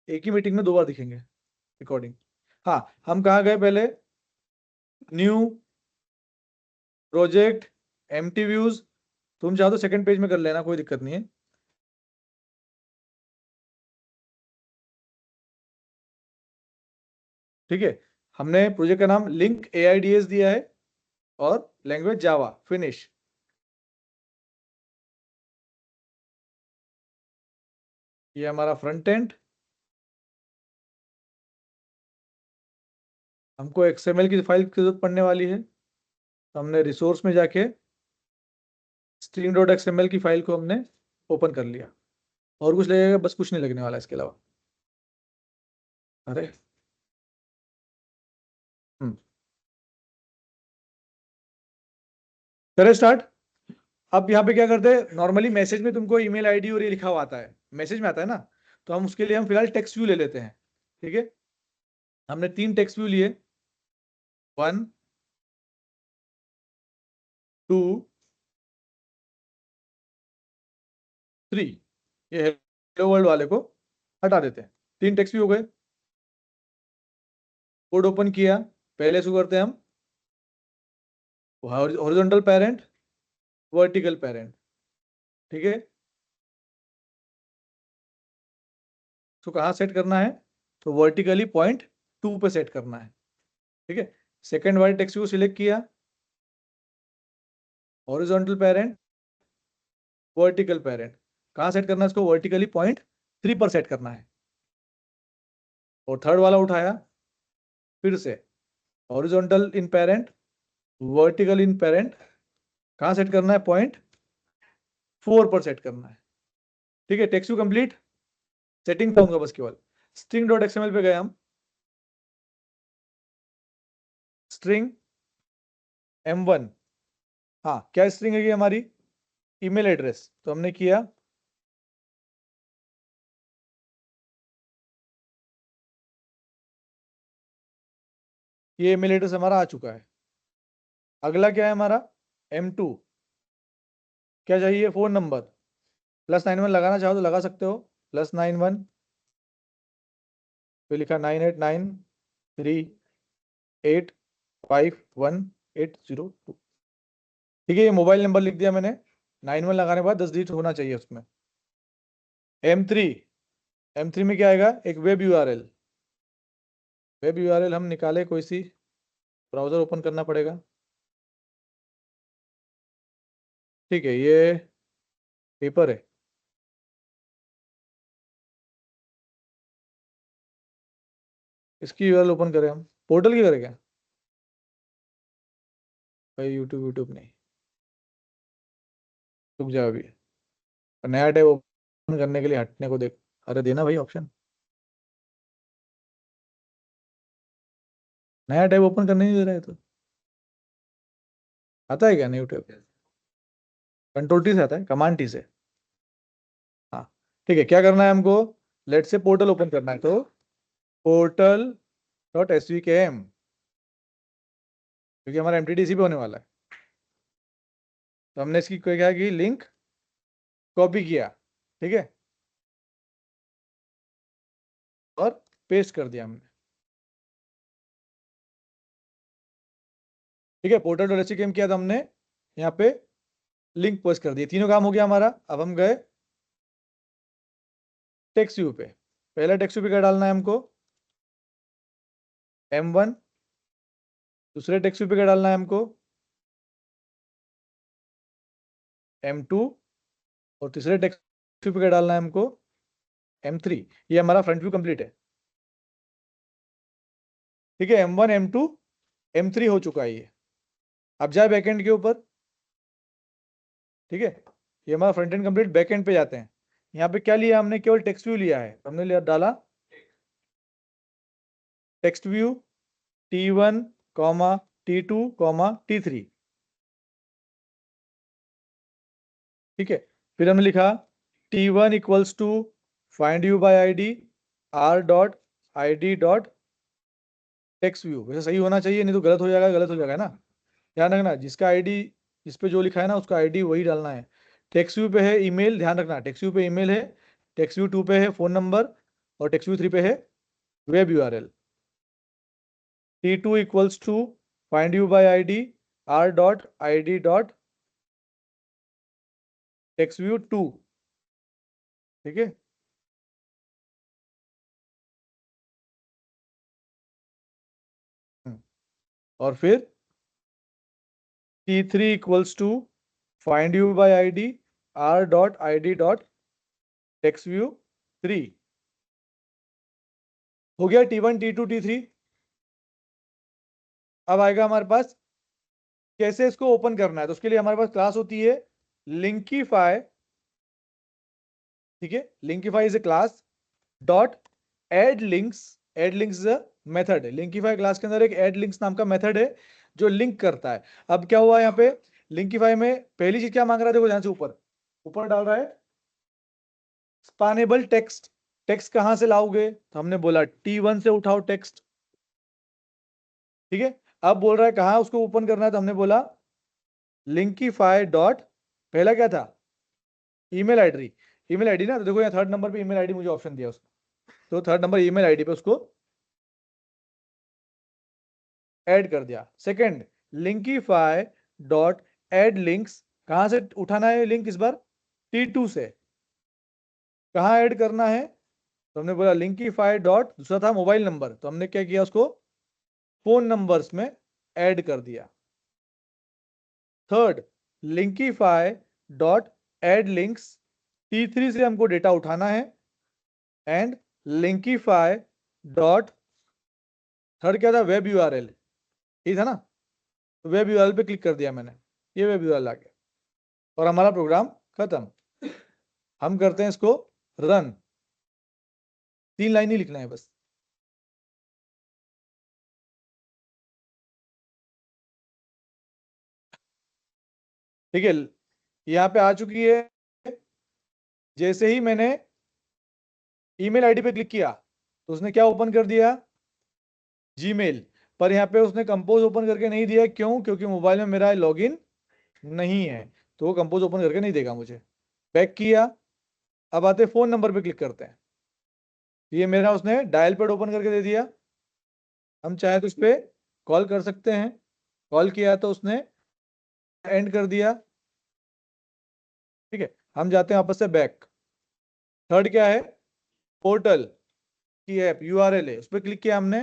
एक ही मीटिंग में 2 बार दिखेंगे रिकॉर्डिंग। हाँ, हम कहाँ गए पहले? New project, empty views. तुम चाहो तो सेकंड पेज में कर लेना, कोई दिक्कत नहीं है। ठीक है, हमने प्रोजेक्ट का नाम लिंक AIDS दिया है और लैंग्वेज जावा, फिनिश। ये हमारा फ्रंट एंड। हमको XML की फाइल की जरूरत पड़ने वाली है, तो हमने रिसोर्स में जाके string.xml की फाइल को हमने ओपन कर लिया। और कुछ लगेगा? बस कुछ नहीं लगने वाला इसके अलावा। अरे करें स्टार्ट। अब यहाँ पे क्या करते हैं, नॉर्मली मैसेज में तुमको ईमेल आईडी और ये लिखा हुआ आता है, मैसेज में आता है ना। तो हम उसके लिए हम फिलहाल टेक्स्ट व्यू ले लेते हैं। ठीक है, हमने 3 टेक्स्ट व्यू लिए, 1 2 3। ये हेलो वर्ल्ड वाले को हटा देते हैं। 3 टेक्स्ट व्यू हो गए। कोड ओपन किया, पहले शुरू करते हैं हम हॉरिजॉन्टल पेरेंट, वर्टिकल पेरेंट। ठीक है, तो कहाँ सेट करना है? तो वर्टिकली .2 पे सेट करना है। ठीक है, सेकंड वाले टेक्स्ट को सिलेक्ट किया, हॉरिजॉन्टल पेरेंट, वर्टिकल पेरेंट। कहाँ सेट करना है इसको? वर्टिकली .3 पर सेट करना है। और थर्ड वाला उठाया, फिर से हॉरिजॉन्टल इन पेरेंट, वर्टिकल इन पेरेंट। कहाँ सेट करना है? .4 पर सेट करना है। ठीक है, टेक्स्ट कंप्लीट। सेटिंग होगा बस केवल। string.xml पे गए हम, स्ट्रिंग M1। हाँ, क्या स्ट्रिंग है ये? हमारी ईमेल एड्रेस। तो हमने किया ये ईमेल एड्रेस हमारा आ चुका है। अगला क्या है हमारा? M2। क्या चाहिए? Phone number. +91 लगाना चाहो तो लगा सकते हो, +91। फिर लिखा 9893851802। ठीक है, ये मोबाइल नंबर लिख दिया मैंने। 91 लगाने के बाद 10 डिजिट होना चाहिए उसमें। M3, M3 में क्या आएगा? एक वेब URL। वेब URL हम निकाले, कोई सी ब्राउजर ओपन करना पड़ेगा। ठीक है, ये पेपर है। इसकी URL ओपन करें हम, पोर्टल की करें क्या? भाई यूट्यूब नहीं, रुक जाओ अभी। नया टैब ओपन करने के लिए हटने को देख, अरे देना भाई ऑप्शन। नया टैब ओपन करने नहीं दे रहा है तो आता है क्या न्यू टैब? कंट्रोल T से आता है, कमांड T से। हाँ, ठीक है, क्या करना है हमको? लेट से पोर्टल ओपन करना है, तो portal.svkm, क्योंकि हमारा MTT इसी पे होने वाला है। तो हमने इसकी क्या की, लिंक कॉपी किया। ठीक है, और पेस्ट कर दिया हमने। ठीक है, portal.svkm किया था हमने, यहाँ पे लिंक पोस्ट कर दिए। तीनों काम हो गया हमारा। अब हम गए टेक्स्ट व्यू पे। पहला टेक्स्ट व्यू पे क्या डालना है हमको? M1। दूसरे टेक्स्ट व्यू पे क्या डालना है हमको? M2। और तीसरे टेक्स्ट व्यू पे क्या डालना है हमको? M3। ये हमारा फ्रंट व्यू कंप्लीट है। ठीक है, M1 M2 M3 हो चुका है ये। अब जाए बैकएंड के ऊपर। ठीक है, ये हमारा फ्रंट एंड कंप्लीट। बैकएंड पे जाते हैं। यहाँ पे क्या लिया हमने? केवल टेक्स्ट व्यू लिया है। हमने लिया, डाला text view T1, T2, T3। ठीक है, फिर हमने लिखा T1 equals to find view by ID r.id. Text view. वैसे सही होना चाहिए, नहीं तो गलत हो जाएगा, गलत हो जाएगा ना। ध्यान रखना, जिसका ID, जिस पे जो लिखा है ना, उसका ID वही डालना है। टेक्स्ट व्यू पे है ईमेल, ध्यान रखना टेक्स्ट व्यू पे ईमेल है। टेक्स्ट व्यू 2 पे है फोन नंबर। और TextView 3 पे है web URL। T2 equals to find view by ID r.id.textview2, ठीक है। और फिर T3 equals to find view by ID r.id.textview3। हो गया T1 T2 T3। अब आएगा हमारे पास कैसे इसको ओपन करना है। तो उसके लिए हमारे पास क्लास होती है लिंकीफाई, ठीक है। Linkify is a class dot add links. Add links is a method है। लिंकीफाई क्लास के अंदर एक एड लिंक्स नाम का मेथड है जो लिंक करता है। अब क्या हुआ यहाँ पे लिंकीफाई में पहली चीज क्या मांग रहा है, देखो ध्यान से ऊपर ऊपर डाल रहा है स्पानेबल टेक्स्ट। टेक्स्ट कहां से लाओगे, तो हमने बोला T1 से उठाओ टेक्स्ट, ठीक है। अब बोल रहा है कहां उसको ओपन करना है, तो हमने बोला लिंकीफाई डॉट पहला क्या था ईमेल आईडी। ईमेल आईडी ना, तो देखो यहाँ थर्ड नंबर पे ईमेल आईडी मुझे ऑप्शन दिया उसने, तो थर्ड नंबर ईमेल आईडी पे उसको ऐड कर दिया। सेकंड लिंकीफाई डॉट ऐड लिंक्स, कहां से उठाना है लिंक इस बार T2 से। कहां ऐड करना है, तो हमने बोला लिंकीफाई डॉट दूसरा था मोबाइल नंबर, तो हमने क्या किया उसको फोन नंबर्स में ऐड कर दिया। Third Linkify dot add links, T3 से हमको डेटा उठाना है। एंड लिंकीफाई डॉट थर्ड क्या था वेब URL, ठीक था ना। वेब URL पे क्लिक कर दिया मैंने, ये वेब URL आ गया और हमारा प्रोग्राम खत्म। हम करते हैं इसको रन। 3 लाइन ही लिखना है बस। ठीक है, यहाँ पे आ चुकी है। जैसे ही मैंने ईमेल आईडी पे क्लिक किया तो उसने क्या ओपन कर दिया जीमेल। पर यहाँ पे उसने कंपोज ओपन करके नहीं दिया, क्यों, क्योंकि मोबाइल में मेरा लॉगिन नहीं है, तो वो कंपोज ओपन करके नहीं देगा मुझे। बैक किया। अब आते फोन नंबर पे क्लिक करते हैं, ये मेरा उसने डायल पैड ओपन करके दे दिया। हम चाहे तो उस पर कॉल कर सकते हैं। कॉल किया तो उसने एंड कर दिया, ठीक है। हम जाते हैं वापस से बैक। थर्ड क्या है पोर्टल की ऐप URL है, उस पर क्लिक किया हमने,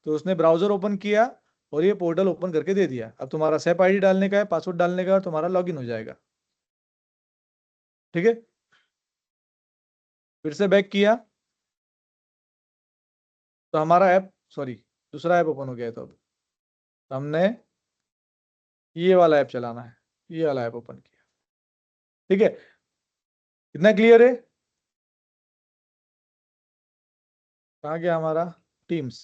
तो उसने ब्राउजर ओपन किया और ये पोर्टल ओपन करके दे दिया। अब तुम्हारा SAP ID डालने का है, पासवर्ड डालने का है और तुम्हारा लॉगिन हो जाएगा, ठीक है। फिर से बैक किया तो हमारा ऐप सॉरी दूसरा ऐप ओपन हो गया है। तो अब हमने ये वाला ऐप चलाना है, ये वाला ऐप ओपन किया, ठीक है। कितना क्लियर है। कहाँ गया हमारा टीम्स।